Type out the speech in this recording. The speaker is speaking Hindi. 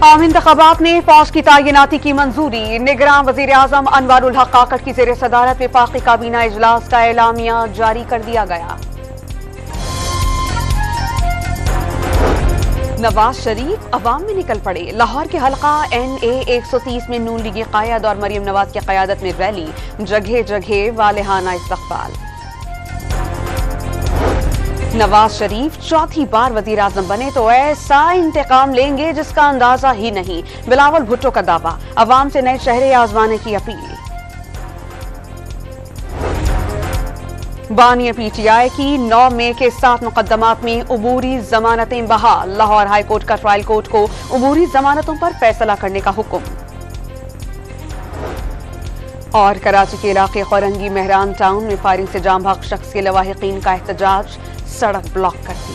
आम इंतखाबात में फौज की तैनाती की मंजूरी। निगरान वजीर आजम अनवारुल हक काकड़ की जेर सदारत वफाकी काबीना इजलास का एलामिया जारी कर दिया गया। नवाज शरीफ अवाम में निकल पड़े। लाहौर के हल्का NA 130 में नून लीगी कायद और मरियम नवाज की क़यादत में रैली, जगह जगह वालेहाना इस्तक़बाल। नवाज शरीफ चौथी बार वजीर आजम बने तो ऐसा इंतकाम लेंगे जिसका अंदाजा ही नहीं। बिलावल भुट्टो का दावा। अवाम से नए चेहरे आजमाने की अपील। बानी PTI की 9 मई के 7 मुकदमात में उबूरी जमानतें बहाल। लाहौर हाई कोर्ट का ट्रायल कोर्ट को उबूरी जमानतों पर फैसला करने का हुक्म। और कराची के इलाके खौरंगी मेहरान टाउन में फायरिंग से जाम भाग शख्स के लवाहिकीन का एहतजाज, सड़क ब्लॉक कर दी।